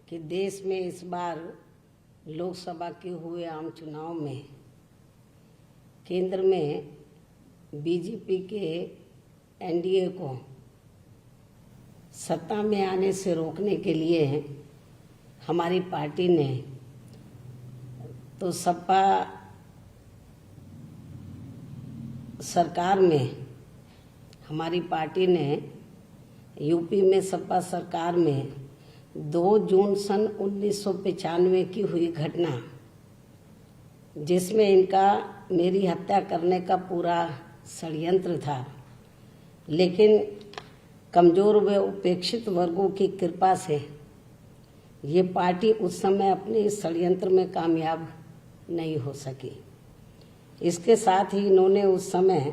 कि देश में इस बार लोकसभा के हुए आम चुनाव में केंद्र में बीजेपी के एनडीए को सत्ता में आने से रोकने के लिए हमारी पार्टी ने तो सपा सरकार में हमारी पार्टी ने यूपी में सपा सरकार में 2 जून सन 1995 की हुई घटना, जिसमें इनका मेरी हत्या करने का पूरा षड्यंत्र था, लेकिन कमजोर व उपेक्षित वर्गों की कृपा से ये पार्टी उस समय अपने इस षड्यंत्र में कामयाब नहीं हो सकी। इसके साथ ही इन्होंने उस समय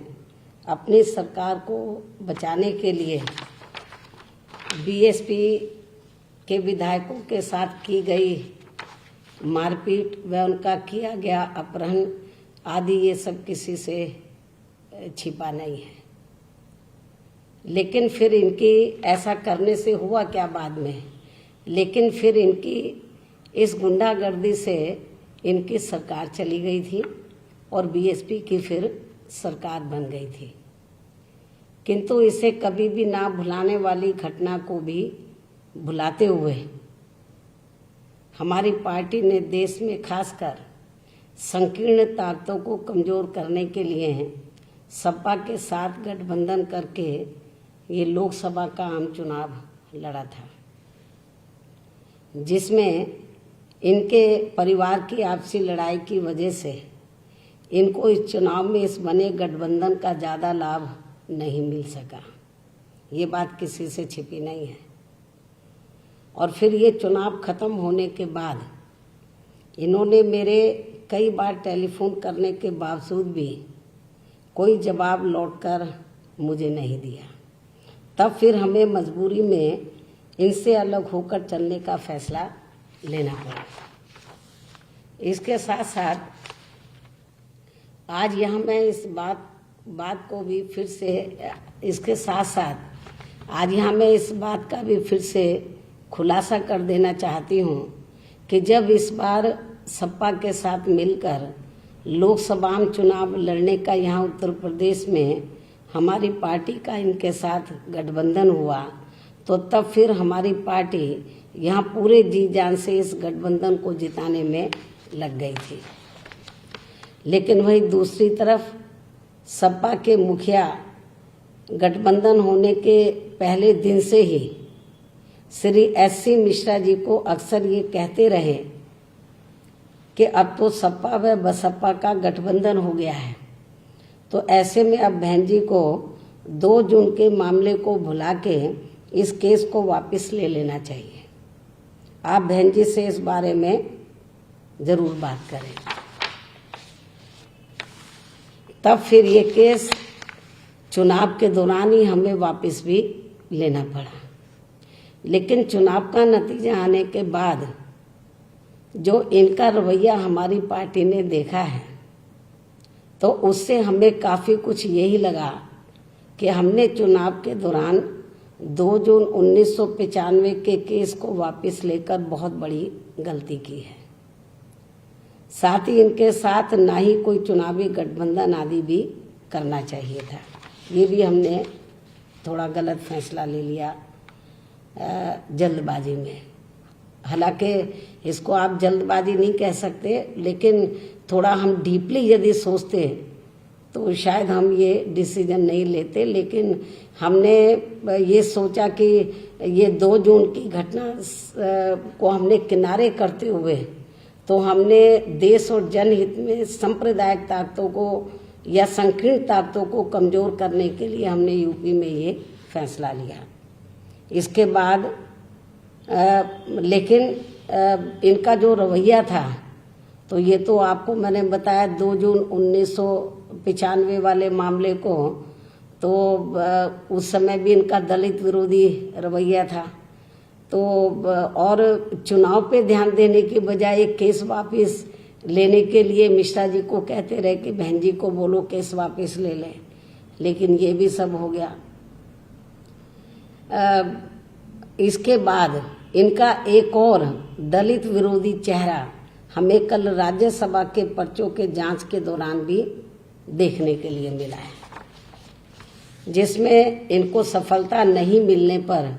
अपनी सरकार को बचाने के लिए बीएसपी के विधायकों के साथ की गई मारपीट व उनका किया गया अपहरण आदि, ये सब किसी से छिपा नहीं है। लेकिन फिर इनकी ऐसा करने से हुआ क्या बाद में, लेकिन फिर इनकी इस गुंडागर्दी से इनकी सरकार चली गई थी और बीएसपी की फिर सरकार बन गई थी। किंतु इसे कभी भी ना भुलाने वाली घटना को भी भुलाते हुए हमारी पार्टी ने देश में खासकर संकीर्ण ताकतों को कमजोर करने के लिए सपा के साथ गठबंधन करके ये लोकसभा का आम चुनाव लड़ा था, जिसमें इनके परिवार की आपसी लड़ाई की वजह से इनको इस चुनाव में इस बने गठबंधन का ज़्यादा लाभ नहीं मिल सका। ये बात किसी से छिपी नहीं है। और फिर ये चुनाव खत्म होने के बाद इन्होंने मेरे कई बार टेलीफोन करने के बावजूद भी कोई जवाब लौटकर मुझे नहीं दिया। तब फिर हमें मजबूरी में इनसे अलग होकर चलने का फैसला लेना पड़ा। इसके साथ साथ आज यहाँ मैं इस बात को भी फिर से इसके साथ साथ आज यहाँ मैं इस बात का भी फिर से खुलासा कर देना चाहती हूँ कि जब इस बार सपा के साथ मिलकर लोकसभा चुनाव लड़ने का यहाँ उत्तर प्रदेश में हमारी पार्टी का इनके साथ गठबंधन हुआ, तो तब फिर हमारी पार्टी यहाँ पूरे जी जान से इस गठबंधन को जिताने में लग गई थी। लेकिन वही दूसरी तरफ सपा के मुखिया गठबंधन होने के पहले दिन से ही श्री एससी मिश्रा जी को अक्सर ये कहते रहे कि अब तो सपा व बसपा का गठबंधन हो गया है, तो ऐसे में अब बहन जी को 2 जून के मामले को भुला के इस केस को वापस ले लेना चाहिए। आप बहन जी से इस बारे में जरूर बात करें। तब फिर ये केस चुनाव के दौरान ही हमें वापस भी लेना पड़ा। लेकिन चुनाव का नतीजा आने के बाद जो इनका रवैया हमारी पार्टी ने देखा है, तो उससे हमें काफ़ी कुछ यही लगा कि हमने चुनाव के दौरान 2 जून 1995 के केस को वापस लेकर बहुत बड़ी गलती की है। साथ ही इनके साथ ना ही कोई चुनावी गठबंधन आदि भी करना चाहिए था। ये भी हमने थोड़ा गलत फैसला ले लिया जल्दबाजी में। हालांकि इसको आप जल्दबाजी नहीं कह सकते, लेकिन थोड़ा हम डीपली यदि सोचते तो शायद हम ये डिसीजन नहीं लेते। लेकिन हमने ये सोचा कि ये 2 जून की घटना को हमने किनारे करते हुए तो हमने देश और जनहित में सांप्रदायिक ताकतों को या संकीर्ण ताकतों को कमजोर करने के लिए हमने यूपी में ये फैसला लिया। इसके बाद लेकिन इनका जो रवैया था, तो ये तो आपको मैंने बताया 2 जून 1995 वाले मामले को, तो उस समय भी इनका दलित विरोधी रवैया था। तो और चुनाव पे ध्यान देने की बजाय केस वापस लेने के लिए मिश्रा जी को कहते रहे कि बहन जी को बोलो केस वापस ले लें, लेकिन ये भी सब हो गया। इसके बाद इनका एक और दलित विरोधी चेहरा हमें कल राज्यसभा के पर्चों के जांच के दौरान भी देखने के लिए मिला है, जिसमें इनको सफलता नहीं मिलने पर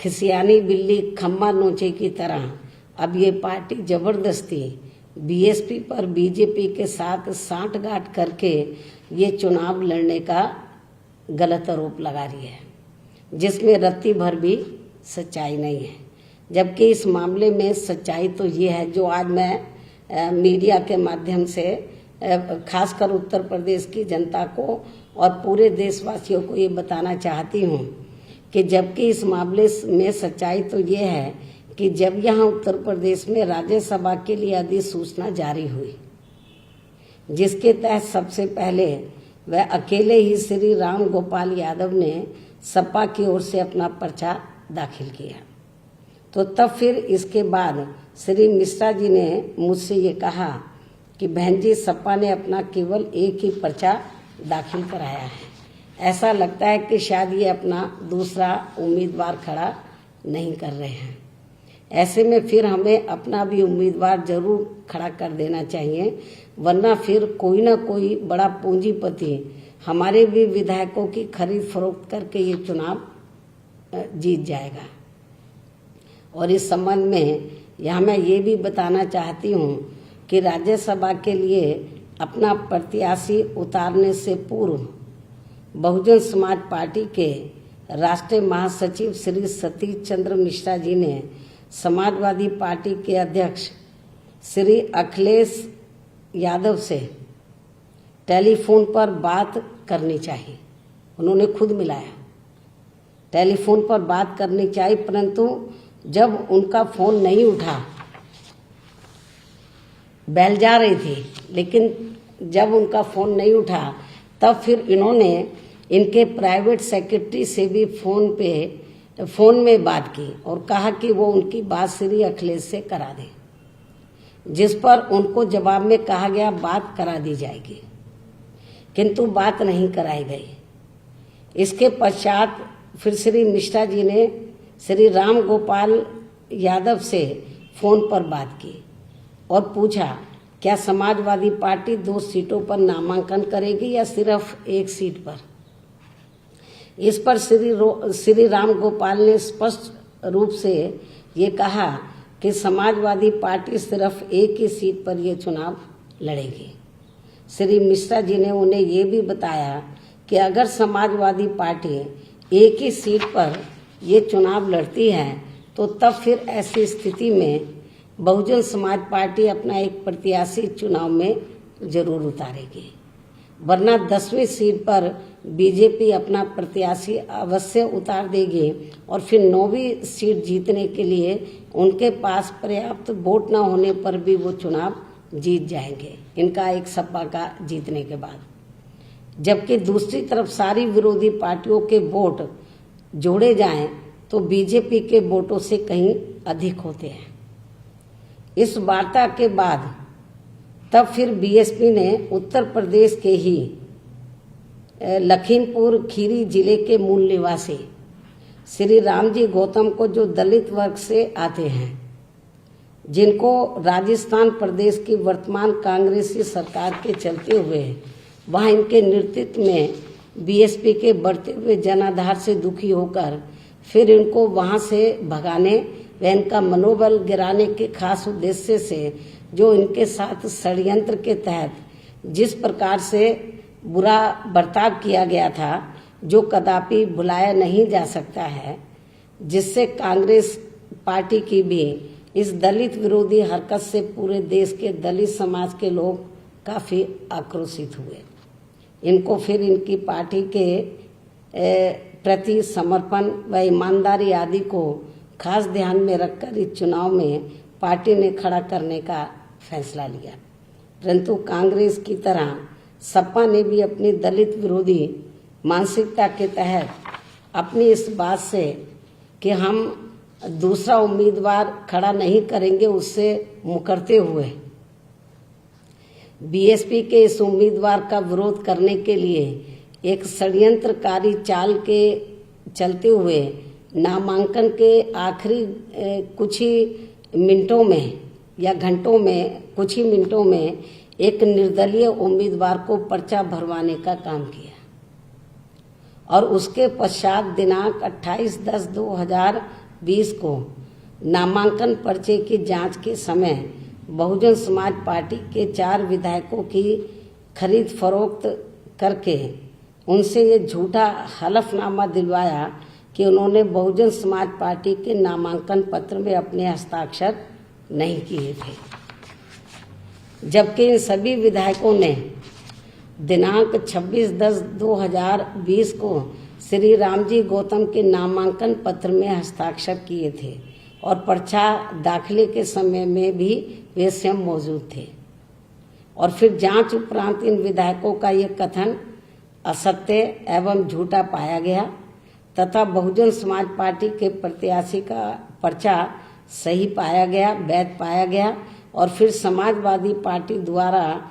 खिसियानी बिल्ली खम्मा नोचे की तरह अब ये पार्टी जबरदस्ती बीएसपी पर बीजेपी के साथ सांठगांठ करके ये चुनाव लड़ने का गलत आरोप लगा रही है, जिसमें रत्ती भर भी सच्चाई नहीं है। जबकि इस मामले में सच्चाई तो ये है, जो आज मैं मीडिया के माध्यम से खासकर उत्तर प्रदेश की जनता को और पूरे देशवासियों को ये बताना चाहती हूँ कि जबकि इस मामले में सच्चाई तो ये है कि जब यहाँ उत्तर प्रदेश में राज्यसभा के लिए अधिसूचना जारी हुई, जिसके तहत सबसे पहले वह अकेले ही श्री राम गोपाल यादव ने सपा की ओर से अपना पर्चा दाखिल किया, तो तब फिर इसके बाद श्री मिश्रा जी ने मुझसे ये कहा कि बहन जी, सपा ने अपना केवल एक ही पर्चा दाखिल कराया है। ऐसा लगता है कि शायद ये अपना दूसरा उम्मीदवार खड़ा नहीं कर रहे हैं। ऐसे में फिर हमें अपना भी उम्मीदवार जरूर खड़ा कर देना चाहिए, वरना फिर कोई ना कोई बड़ा पूंजीपति हमारे भी विधायकों की खरीद फरोख्त करके ये चुनाव जीत जाएगा। और इस संबंध में यहाँ मैं ये भी बताना चाहती हूँ कि राज्यसभा के लिए अपना प्रत्याशी उतारने से पूर्व बहुजन समाज पार्टी के राष्ट्रीय महासचिव श्री सतीश चंद्र मिश्रा जी ने समाजवादी पार्टी के अध्यक्ष श्री अखिलेश यादव से टेलीफोन पर बात करनी चाहिए। उन्होंने खुद मिलाया, टेलीफोन पर बात करनी चाहिए, परंतु जब उनका फोन नहीं उठा, बेल जा रही थी, लेकिन जब उनका फोन नहीं उठा तब फिर इन्होंने इनके प्राइवेट सेक्रेटरी से भी फोन में बात की और कहा कि वो उनकी बात श्री अखिलेश से करा दें, जिस पर उनको जवाब में कहा गया बात करा दी जाएगी, किंतु बात नहीं कराई गई। इसके पश्चात फिर श्री मिश्रा जी ने श्री राम गोपाल यादव से फोन पर बात की और पूछा क्या समाजवादी पार्टी 2 सीटों पर नामांकन करेगी या सिर्फ एक सीट पर। इस पर श्री राम गोपाल ने स्पष्ट रूप से ये कहा कि समाजवादी पार्टी सिर्फ एक ही सीट पर ये चुनाव लड़ेगी। श्री मिश्रा जी ने उन्हें ये भी बताया कि अगर समाजवादी पार्टी एक ही सीट पर ये चुनाव लड़ती है तो तब फिर ऐसी स्थिति में बहुजन समाज पार्टी अपना एक प्रत्याशी चुनाव में जरूर उतारेगी, वरना 10वीं सीट पर बीजेपी अपना प्रत्याशी अवश्य उतार देगी और फिर 9वीं सीट जीतने के लिए उनके पास पर्याप्त वोट न होने पर भी वो चुनाव जीत जाएंगे, इनका एक सपा का जीतने के बाद। जबकि दूसरी तरफ सारी विरोधी पार्टियों के वोट जोड़े जाएं तो बीजेपी के वोटों से कहीं अधिक होते हैं। इस वार्ता के बाद तब फिर बीएसपी ने उत्तर प्रदेश के ही लखीमपुर खीरी जिले के मूल निवासी श्री रामजी गौतम को, जो दलित वर्ग से आते हैं, जिनको राजस्थान प्रदेश की वर्तमान कांग्रेसी सरकार के चलते हुए वहां इनके नेतृत्व में बीएसपी के बढ़ते हुए जनाधार से दुखी होकर फिर इनको वहां से भगाने व इनका मनोबल गिराने के खास उद्देश्य से जो इनके साथ षड्यंत्र के तहत जिस प्रकार से बुरा बर्ताव किया गया था, जो कदापि भुलाया नहीं जा सकता है, जिससे कांग्रेस पार्टी की भी इस दलित विरोधी हरकत से पूरे देश के दलित समाज के लोग काफी आक्रोशित हुए। इनको फिर इनकी पार्टी के प्रति समर्पण व ईमानदारी आदि को खास ध्यान में रखकर इस चुनाव में पार्टी ने खड़ा करने का फैसला लिया। परंतु कांग्रेस की तरह सपा ने भी अपनी दलित विरोधी मानसिकता के तहत अपनी इस बात से कि हम दूसरा उम्मीदवार खड़ा नहीं करेंगे, उससे मुकरते हुए बीएसपी के इस उम्मीदवार का विरोध करने के लिए एक षड्यंत्रकारी चाल के चलते हुए नामांकन के आखिरी कुछ ही मिनटों में या घंटों में, कुछ ही मिनटों में एक निर्दलीय उम्मीदवार को पर्चा भरवाने का काम किया और उसके पश्चात दिनांक 28/10/2020 को नामांकन पर्चे की जांच के समय बहुजन समाज पार्टी के 4 विधायकों की खरीद फरोख्त करके उनसे ये झूठा हलफनामा दिलवाया कि उन्होंने बहुजन समाज पार्टी के नामांकन पत्र में अपने हस्ताक्षर नहीं किए थे, जबकि इन सभी विधायकों ने दिनांक 26/10/2020 को श्री रामजी गौतम के नामांकन पत्र में हस्ताक्षर किए थे और पर्चा दाखिले के समय में भी वे स्वयं मौजूद थे। और फिर जांच उपरांत इन विधायकों का ये कथन असत्य एवं झूठा पाया गया तथा बहुजन समाज पार्टी के प्रत्याशी का पर्चा सही पाया गया, वैध पाया गया और फिर समाजवादी पार्टी द्वारा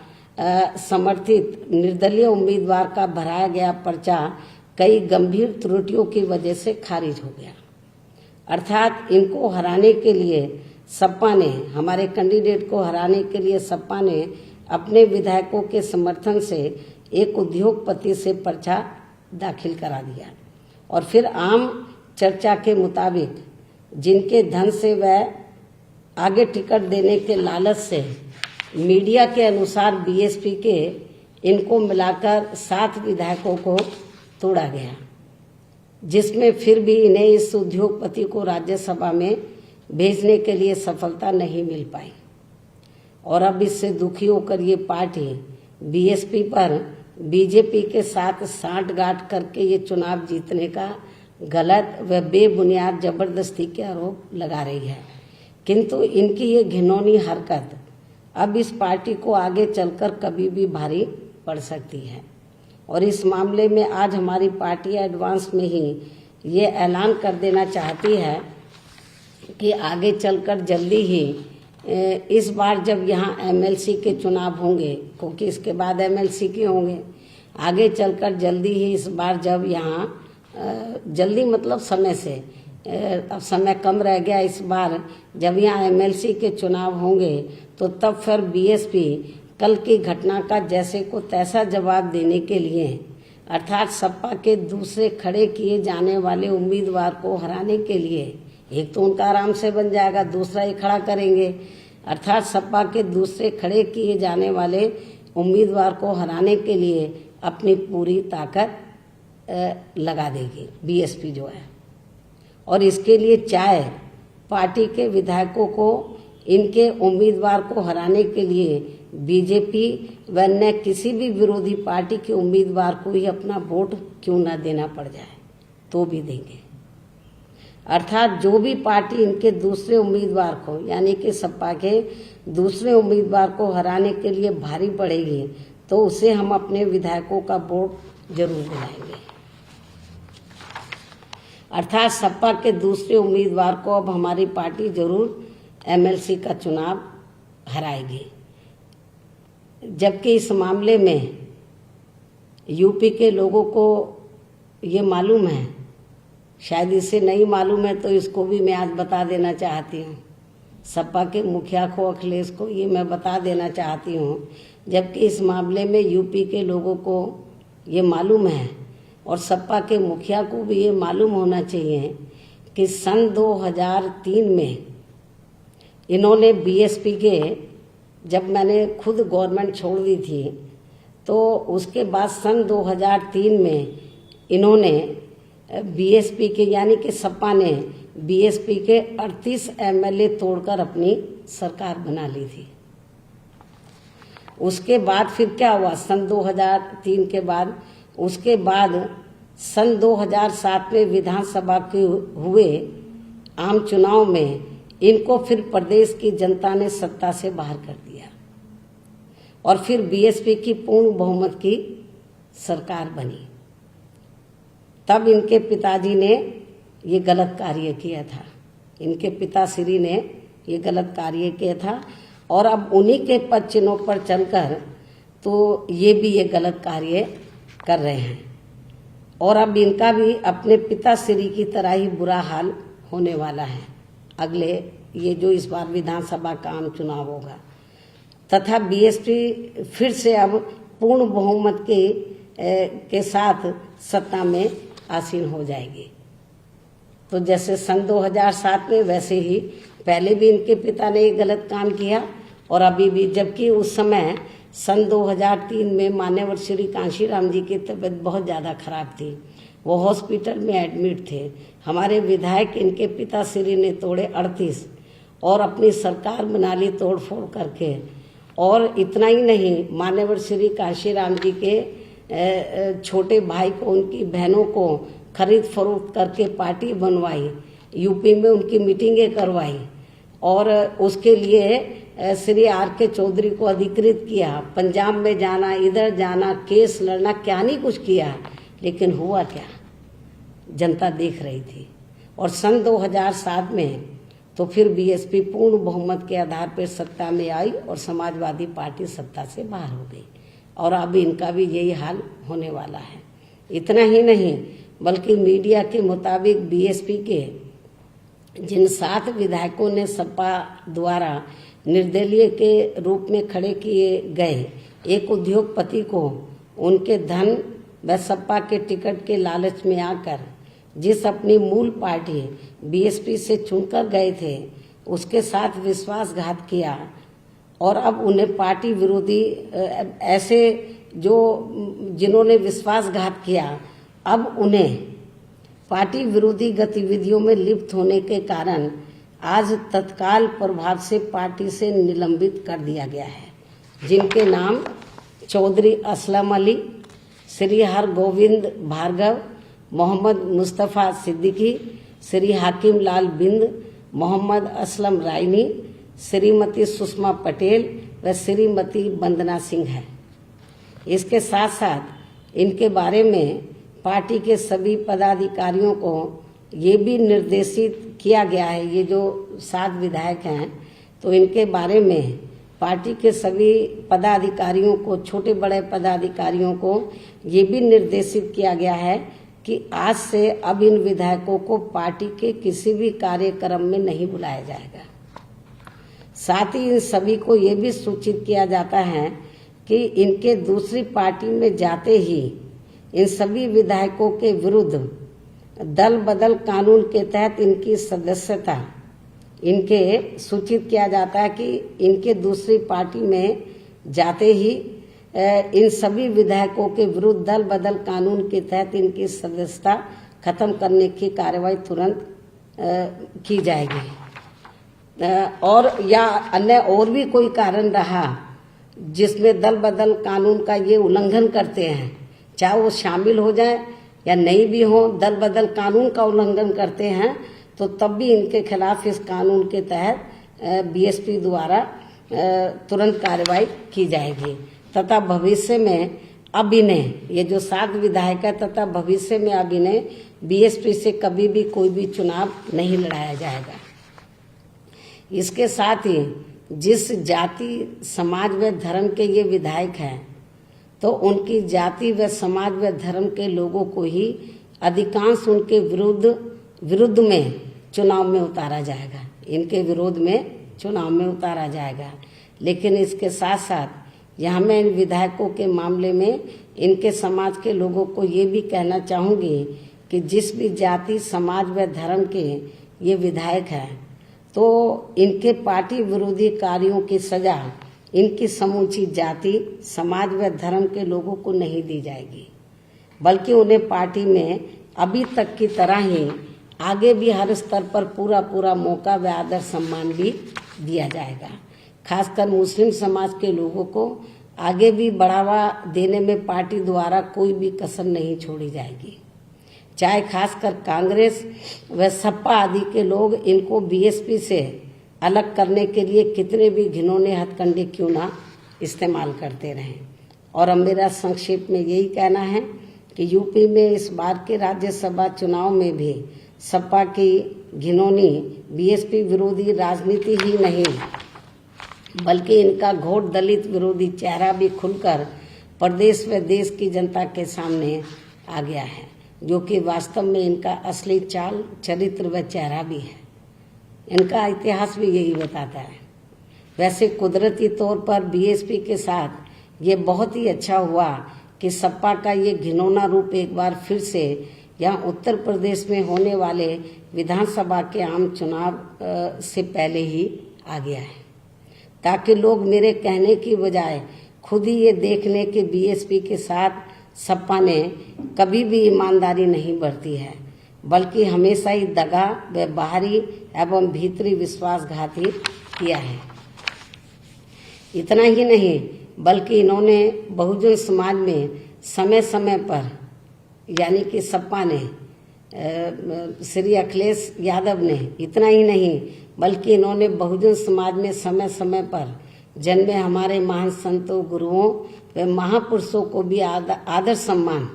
समर्थित निर्दलीय उम्मीदवार का भराया गया पर्चा कई गंभीर त्रुटियों की वजह से खारिज हो गया। अर्थात इनको हराने के लिए सपा ने, हमारे कैंडिडेट को हराने के लिए सपा ने अपने विधायकों के समर्थन से एक उद्योगपति से पर्चा दाखिल करा दिया और फिर आम चर्चा के मुताबिक जिनके धन से वह आगे टिकट देने के लालच से मीडिया के अनुसार बीएसपी के इनको मिलाकर 7 विधायकों को तोड़ा गया, जिसमें फिर भी इन्हें इस उद्योगपति को राज्यसभा में भेजने के लिए सफलता नहीं मिल पाई और अब इससे दुखी होकर ये पार्टी बीएसपी पर बीजेपी के साथ साठगांठ करके ये चुनाव जीतने का गलत व बेबुनियाद जबरदस्ती के आरोप लगा रही है। किंतु इनकी ये घिनौनी हरकत अब इस पार्टी को आगे चलकर कभी भी भारी पड़ सकती है और इस मामले में आज हमारी पार्टी एडवांस में ही ये ऐलान कर देना चाहती है कि आगे चलकर जल्दी ही इस बार जब यहाँ एमएलसी के चुनाव होंगे, क्योंकि इसके बाद एमएलसी के होंगे, आगे चलकर जल्दी ही इस बार जब यहाँ जल्दी मतलब समय से, अब समय कम रह गया, इस बार जब यहाँ एमएलसी के चुनाव होंगे तो तब फिर बीएसपी कल की घटना का जैसे को तैसा जवाब देने के लिए, अर्थात सपा के दूसरे खड़े किए जाने वाले उम्मीदवार को हराने के लिए, एक तो उनका आराम से बन जाएगा, दूसरा ही खड़ा करेंगे, अर्थात सपा के दूसरे खड़े किए जाने वाले उम्मीदवार को हराने के लिए अपनी पूरी ताकत लगा देगी बीएसपी जो है। और इसके लिए चाहे पार्टी के विधायकों को इनके उम्मीदवार को हराने के लिए बीजेपी व अन्य किसी भी विरोधी पार्टी के उम्मीदवार को ही अपना वोट क्यों ना देना पड़ जाए तो भी देंगे। अर्थात जो भी पार्टी इनके दूसरे उम्मीदवार को, यानी कि सपा के दूसरे उम्मीदवार को हराने के लिए भारी पड़ेगी तो उसे हम अपने विधायकों का वोट जरूर दिलाएंगे। अर्थात सपा के दूसरे उम्मीदवार को अब हमारी पार्टी जरूर एमएलसी का चुनाव हराएगी, जबकि इस मामले में यूपी के लोगों को ये मालूम है, शायद इसे नहीं मालूम है तो इसको भी मैं आज बता देना चाहती हूँ। सपा के मुखिया को, अखिलेश को ये मैं बता देना चाहती हूँ, जबकि इस मामले में यूपी के लोगों को ये मालूम है और सपा के मुखिया को भी ये मालूम होना चाहिए कि सन 2003 में इन्होंने बीएसपी के, जब मैंने खुद गवर्नमेंट छोड़ दी थी तो उसके बाद सन 2003 में इन्होंने बीएसपी के, यानी कि सपा ने बीएसपी के 38 एमएलए तोड़कर अपनी सरकार बना ली थी। उसके बाद फिर क्या हुआ सन 2003 के बाद, उसके बाद सन 2007 में विधानसभा के हुए आम चुनाव में इनको फिर प्रदेश की जनता ने सत्ता से बाहर कर दिया और फिर बीएसपी की पूर्ण बहुमत की सरकार बनी। तब इनके पिताजी ने ये गलत कार्य किया था, इनके पिताश्री ने ये गलत कार्य किया था और अब उन्हीं के पद चिन्हों पर चलकर तो ये भी ये गलत कार्य कर रहे हैं। और अब इनका भी अपने पिताश्री की तरह ही बुरा हाल होने वाला है अगले ये जो इस बार विधानसभा का आम चुनाव होगा, तथा बीएसपी फिर से अब पूर्ण बहुमत के साथ सत्ता में आसीन हो जाएगी। तो जैसे सन 2007 में वैसे ही पहले भी इनके पिता ने एक गलत काम किया और अभी भी, जबकि उस समय सन 2003 में मान्यवर श्री कांशीराम जी की तबीयत बहुत ज़्यादा खराब थी, वो हॉस्पिटल में एडमिट थे। हमारे विधायक इनके पिताश्री ने तोड़े 38 और अपनी सरकार बना ली तोड़ फोड़ करके। और इतना ही नहीं, मान्यवर श्री कांशीराम जी के छोटे भाई को, उनकी बहनों को खरीद फरोख्त करके पार्टी बनवाई, यूपी में उनकी मीटिंगें करवाई और उसके लिए श्री R.K. चौधरी को अधिकृत किया। पंजाब में जाना, इधर जाना, केस लड़ना, क्या नहीं कुछ किया, लेकिन हुआ क्या, जनता देख रही थी। और सन 2007 में तो फिर बीएसपी पूर्ण बहुमत के आधार पर सत्ता में आई और समाजवादी पार्टी सत्ता से बाहर हो गई और अब इनका भी यही हाल होने वाला है। इतना ही नहीं, बल्कि मीडिया के मुताबिक बीएसपी के जिन 7 विधायकों ने सपा द्वारा निर्दलीय के रूप में खड़े किए गए एक उद्योगपति को उनके धन व सपा के टिकट के लालच में आकर जिस अपनी मूल पार्टी बीएसपी से चुनकर गए थे उसके साथ विश्वासघात किया और अब उन्हें पार्टी विरोधी ऐसे जो जिन्होंने विश्वासघात किया, अब उन्हें पार्टी विरोधी गतिविधियों में लिप्त होने के कारण आज तत्काल प्रभाव से पार्टी से निलंबित कर दिया गया है, जिनके नाम चौधरी असलम अली, श्री हरगोविंद भार्गव, मोहम्मद मुस्तफ़ा सिद्दीकी, श्री हाकिम लाल बिंद, मोहम्मद असलम रायनी, श्रीमती सुषमा पटेल व श्रीमती वंदना सिंह है। इसके साथ साथ इनके बारे में पार्टी के सभी पदाधिकारियों को ये भी निर्देशित किया गया है, ये जो 7 विधायक हैं तो इनके बारे में पार्टी के सभी पदाधिकारियों को, छोटे बड़े पदाधिकारियों को ये भी निर्देशित किया गया है कि आज से अब इन विधायकों को पार्टी के किसी भी कार्यक्रम में नहीं बुलाया जाएगा। साथ ही इन सभी को ये भी सूचित किया जाता है कि इनके दूसरी पार्टी में जाते ही इन सभी विधायकों के विरुद्ध दल बदल कानून के तहत इनकी सदस्यता इनके सूचित किया जाता है कि इनके दूसरी पार्टी में जाते ही इन सभी विधायकों के विरुद्ध दल बदल कानून के तहत इनकी सदस्यता खत्म करने की कार्रवाई तुरंत की जाएगी। और या अन्य और भी कोई कारण रहा जिसमें दल बदल कानून का ये उल्लंघन करते हैं, चाहे वो शामिल हो जाए या नहीं भी हो, दल बदल कानून का उल्लंघन करते हैं तो तब भी इनके खिलाफ इस कानून के तहत बीएसपी द्वारा तुरंत कार्रवाई की जाएगी तथा भविष्य में अब इन्हें, ये जो 7 विधायक है, तथा भविष्य में अब इन्हें बीएसपी से कभी भी कोई भी चुनाव नहीं लड़ाया जाएगा। इसके साथ ही जिस जाति, समाज व धर्म के ये विधायक हैं तो उनकी जाति व समाज व धर्म के लोगों को ही अधिकांश उनके विरुद्ध में चुनाव में उतारा जाएगा, इनके विरोध में चुनाव में उतारा जाएगा। लेकिन इसके साथ साथ यहाँ मैं इन विधायकों के मामले में इनके समाज के लोगों को ये भी कहना चाहूँगी कि जिस भी जाति, समाज व धर्म के ये विधायक हैं तो इनके पार्टी विरोधी कार्यों की सजा इनकी समूची जाति, समाज व धर्म के लोगों को नहीं दी जाएगी, बल्कि उन्हें पार्टी में अभी तक की तरह ही आगे भी हर स्तर पर पूरा मौका व आदर सम्मान भी दिया जाएगा। खासकर मुस्लिम समाज के लोगों को आगे भी बढ़ावा देने में पार्टी द्वारा कोई भी कसर नहीं छोड़ी जाएगी। चाहे खासकर कांग्रेस व सपा आदि के लोग इनको बीएसपी से अलग करने के लिए कितने भी घिनौने हथकंडे क्यों ना इस्तेमाल करते रहें। और अब मेरा संक्षेप में यही कहना है कि यूपी में इस बार के राज्यसभा चुनाव में भी सपा की घिनौनी बीएसपी विरोधी राजनीति ही नहीं बल्कि इनका घोर दलित विरोधी चेहरा भी खुलकर प्रदेश व देश की जनता के सामने आ गया है। जो कि वास्तव में इनका असली चाल, चरित्र व चेहरा भी है। इनका इतिहास भी यही बताता है। वैसे कुदरती तौर पर बीएसपी के साथ ये बहुत ही अच्छा हुआ कि सपा का ये घिनौना रूप एक बार फिर से यहाँ उत्तर प्रदेश में होने वाले विधानसभा के आम चुनाव से पहले ही आ गया है, ताकि लोग मेरे कहने की बजाय खुद ही ये देख लें कि बीएसपी के साथ सपा ने कभी भी ईमानदारी नहीं बरती है, बल्कि हमेशा ही दगा व बाहरी एवं भीतरी विश्वासघाती किया है। इतना ही नहीं, बल्कि इन्होंने बहुजन समाज में समय समय पर, यानी कि सपा ने, श्री अखिलेश यादव ने, इतना ही नहीं बल्कि इन्होंने बहुजन समाज में समय समय पर जन्मे हमारे महान संतों, गुरुओं व महापुरुषों को भी आदर सम्मान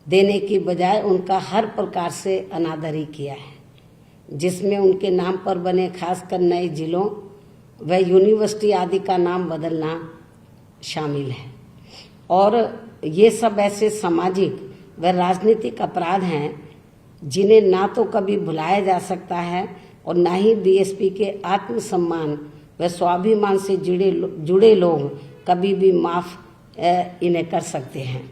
देने की बजाय उनका हर प्रकार से अनादर ही किया है, जिसमें उनके नाम पर बने खासकर नए जिलों व यूनिवर्सिटी आदि का नाम बदलना शामिल है। और ये सब ऐसे सामाजिक व राजनीतिक अपराध हैं जिन्हें ना तो कभी भुलाया जा सकता है और ना ही बीएसपी के आत्मसम्मान व स्वाभिमान से जुड़े लोग कभी भी माफ इन्हें कर सकते हैं।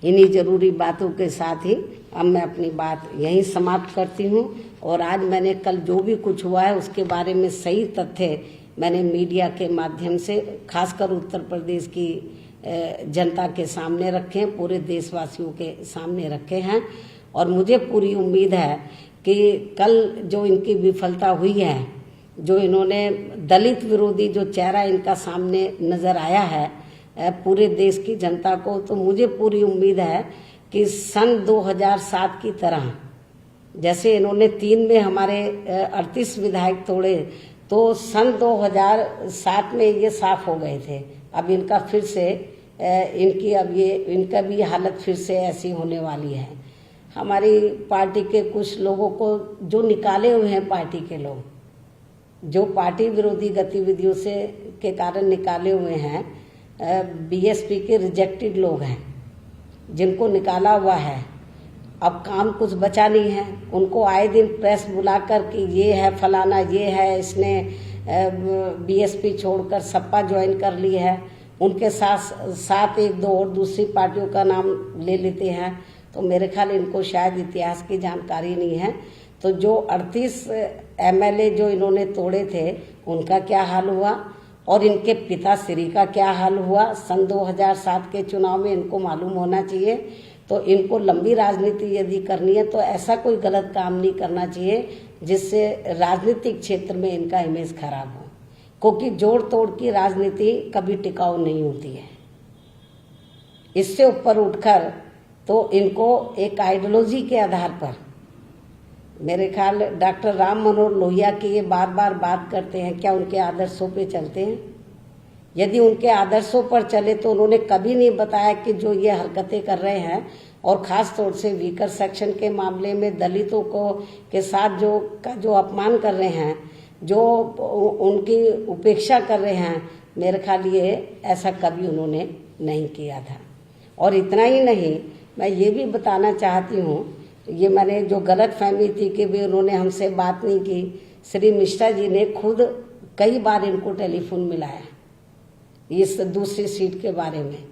इन्हीं जरूरी बातों के साथ ही अब मैं अपनी बात यहीं समाप्त करती हूँ। और आज मैंने कल जो भी कुछ हुआ है उसके बारे में सही तथ्य मैंने मीडिया के माध्यम से खासकर उत्तर प्रदेश की जनता के सामने रखे हैं, पूरे देशवासियों के सामने रखे हैं। और मुझे पूरी उम्मीद है कि कल जो इनकी विफलता हुई है, जो इन्होंने दलित विरोधी जो चेहरा इनका सामने नजर आया है पूरे देश की जनता को, तो मुझे पूरी उम्मीद है कि सन 2007 की तरह जैसे इन्होंने 3 में हमारे 38 विधायक तोड़े, तो सन 2007 में ये साफ हो गए थे। अब इनका फिर से इनका भी हालत फिर से ऐसी होने वाली है। हमारी पार्टी के कुछ लोगों को जो निकाले हुए हैं, पार्टी के लोग जो पार्टी विरोधी गतिविधियों से के कारण निकाले हुए हैं, बीएसपी के रिजेक्टेड लोग हैं जिनको निकाला हुआ है। अब काम कुछ बचा नहीं है, उनको आए दिन प्रेस बुलाकर कि ये है फलाना, ये है, इसने बीएसपी छोड़कर सपा ज्वाइन कर ली है, उनके साथ 1-2 और दूसरी पार्टियों का नाम ले लेते हैं। तो मेरे ख्याल इनको शायद इतिहास की जानकारी नहीं है। तो जो 38 एमएलए जो इन्होंने तोड़े थे उनका क्या हाल हुआ और इनके पिता श्री का क्या हाल हुआ सन 2007 के चुनाव में, इनको मालूम होना चाहिए। तो इनको लंबी राजनीति यदि करनी है तो ऐसा कोई गलत काम नहीं करना चाहिए जिससे राजनीतिक क्षेत्र में इनका इमेज खराब हो, क्योंकि जोड़ तोड़ की राजनीति कभी टिकाऊ नहीं होती है। इससे ऊपर उठकर तो इनको एक आइडियोलॉजी के आधार पर, मेरे ख्याल डॉक्टर राम मनोहर लोहिया की ये बार बार बात करते हैं, क्या उनके आदर्शों पे चलते हैं? यदि उनके आदर्शों पर चले तो उन्होंने कभी नहीं बताया कि जो ये हरकतें कर रहे हैं और खास तौर से वीकर सेक्शन के मामले में दलितों को के साथ जो अपमान कर रहे हैं, जो उनकी उपेक्षा कर रहे हैं, मेरे ख्याल ये ऐसा कभी उन्होंने नहीं किया था। और इतना ही नहीं, मैं ये भी बताना चाहती हूँ, ये मैंने जो गलत फहमी थी कि भी उन्होंने हमसे बात नहीं की, श्री मिश्रा जी ने खुद कई बार इनको टेलीफोन मिलाया इस दूसरी सीट के बारे में,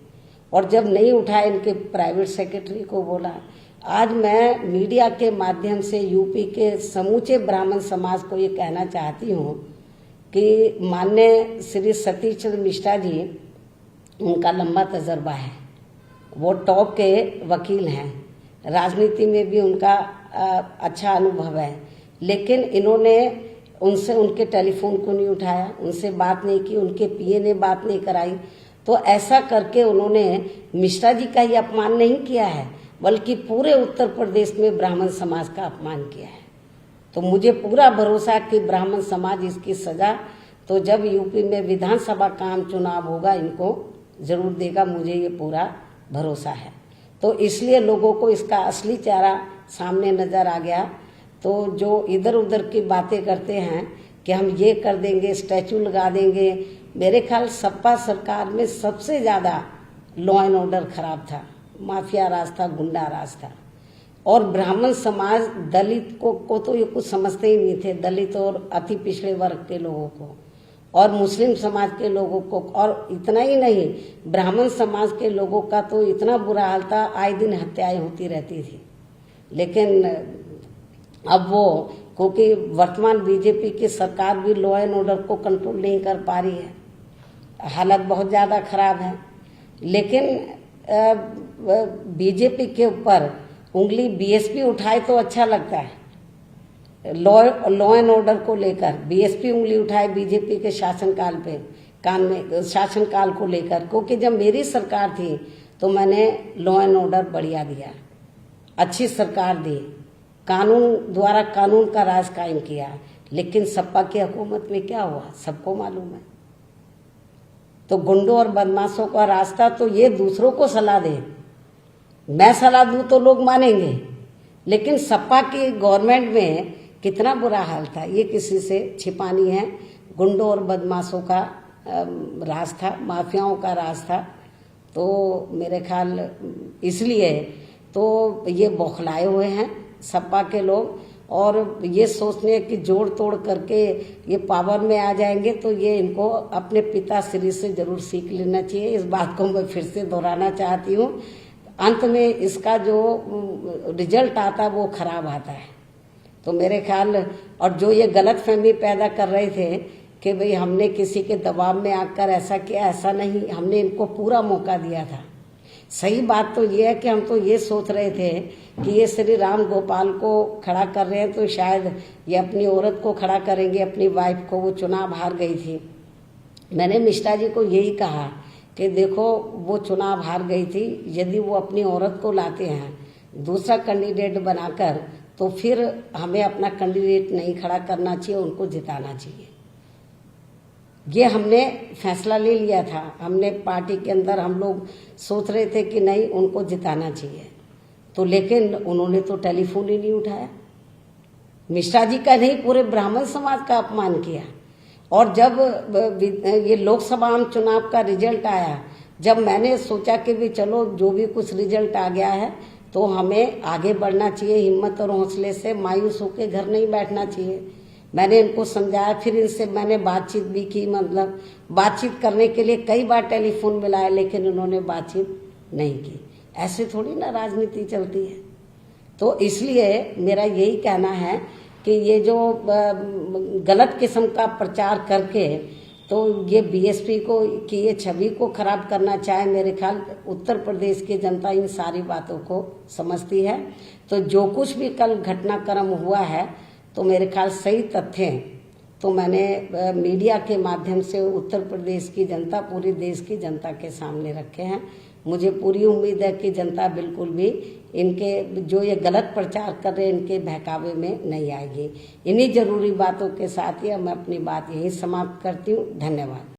और जब नहीं उठाया इनके प्राइवेट सेक्रेटरी को बोला। आज मैं मीडिया के माध्यम से यूपी के समूचे ब्राह्मण समाज को ये कहना चाहती हूँ कि माननीय श्री सतीश चंद्र मिश्रा जी, उनका लंबा तजर्बा है, वो टॉप के वकील हैं, राजनीति में भी उनका अच्छा अनुभव है, लेकिन इन्होंने उनसे उनके टेलीफोन को नहीं उठाया, उनसे बात नहीं की, उनके पीए ने बात नहीं कराई। तो ऐसा करके उन्होंने मिश्रा जी का ही अपमान नहीं किया है, बल्कि पूरे उत्तर प्रदेश में ब्राह्मण समाज का अपमान किया है। तो मुझे पूरा भरोसा कि ब्राह्मण समाज इसकी सजा तो जब यूपी में विधानसभा का आम चुनाव होगा इनको जरूर देगा, मुझे ये पूरा भरोसा है। तो इसलिए लोगों को इसका असली चेहरा सामने नजर आ गया। तो जो इधर उधर की बातें करते हैं कि हम ये कर देंगे, स्टैचू लगा देंगे, मेरे ख्याल सपा सरकार में सबसे ज़्यादा लॉ एंड ऑर्डर खराब था, माफिया राज था, गुंडा राज था। और ब्राह्मण समाज दलित को तो ये कुछ समझते ही नहीं थे, दलित और अति पिछड़े वर्ग के लोगों को, और मुस्लिम समाज के लोगों को। और इतना ही नहीं, ब्राह्मण समाज के लोगों का तो इतना बुरा हाल था, आए दिन हत्याएं होती रहती थी। लेकिन अब वो, क्योंकि वर्तमान बीजेपी की सरकार भी लॉ एंड ऑर्डर को कंट्रोल नहीं कर पा रही है, हालत बहुत ज़्यादा खराब है। लेकिन बीजेपी के ऊपर उंगली बीएसपी उठाए तो अच्छा लगता है। लॉ एंड ऑर्डर को लेकर बीएसपी उंगली उठाए बीजेपी के शासनकाल को लेकर, क्योंकि जब मेरी सरकार थी तो मैंने लॉ एंड ऑर्डर बढ़िया दिया, अच्छी सरकार दी, कानून द्वारा कानून का राज कायम किया। लेकिन सपा की हुकूमत में क्या हुआ सबको मालूम है। तो गुंडों और बदमाशों का रास्ता तो ये दूसरों को सलाह दे, मैं सलाह दूं तो लोग मानेंगे, लेकिन सपा की गवर्नमेंट में कितना बुरा हाल था ये किसी से छिपा नहीं है। गुंडों और बदमाशों का राज था, माफियाओं का राज था। तो मेरे ख्याल इसलिए तो ये बौखलाए हुए हैं सपा के लोग, और ये सोचने कि जोड़ तोड़ करके ये पावर में आ जाएंगे, तो ये इनको अपने पिता श्री से जरूर सीख लेना चाहिए। इस बात को मैं फिर से दोहराना चाहती हूँ। अंत में इसका जो रिजल्ट आता है वो खराब आता है। तो मेरे ख्याल, और जो ये गलत फहमी पैदा कर रहे थे कि भाई हमने किसी के दबाव में आकर ऐसा किया, ऐसा नहीं, हमने इनको पूरा मौका दिया था। सही बात तो ये है कि हम तो ये सोच रहे थे कि ये श्री राम गोपाल को खड़ा कर रहे हैं तो शायद ये अपनी औरत को खड़ा करेंगे, अपनी वाइफ को। वो चुनाव हार गई थी। मैंने मिश्रा जी को यही कहा कि देखो वो चुनाव हार गई थी, यदि वो अपनी औरत को लाते हैं दूसरा कैंडिडेट बनाकर, तो फिर हमें अपना कैंडिडेट नहीं खड़ा करना चाहिए, उनको जिताना चाहिए। ये हमने फैसला ले लिया था। हमने पार्टी के अंदर हम लोग सोच रहे थे कि नहीं, उनको जिताना चाहिए। तो लेकिन उन्होंने तो टेलीफोन ही नहीं उठाया। मिश्रा जी का नहीं, पूरे ब्राह्मण समाज का अपमान किया। और जब ये लोकसभा चुनाव का रिजल्ट आया, जब मैंने सोचा कि भी चलो जो भी कुछ रिजल्ट आ गया है तो हमें आगे बढ़ना चाहिए, हिम्मत और हौसले से, मायूस होकर घर नहीं बैठना चाहिए। मैंने इनको समझाया, फिर इनसे मैंने बातचीत भी की, मतलब बातचीत करने के लिए कई बार टेलीफोन मिलाया, लेकिन उन्होंने बातचीत नहीं की। ऐसे थोड़ी ना राजनीति चलती है। तो इसलिए मेरा यही कहना है कि ये जो गलत किस्म का प्रचार करके तो ये बीएसपी को की ये छवि को खराब करना चाहे, मेरे ख्याल उत्तर प्रदेश की जनता इन सारी बातों को समझती है। तो जो कुछ भी कल घटनाक्रम हुआ है तो मेरे ख्याल सही तथ्य हैं, तो मैंने मीडिया के माध्यम से उत्तर प्रदेश की जनता, पूरी देश की जनता के सामने रखे हैं। मुझे पूरी उम्मीद है कि जनता बिल्कुल भी इनके जो ये गलत प्रचार कर रहे हैं इनके बहकावे में नहीं आएगी। इन्हीं जरूरी बातों के साथ ही मैं अपनी बात यहीं समाप्त करती हूँ। धन्यवाद।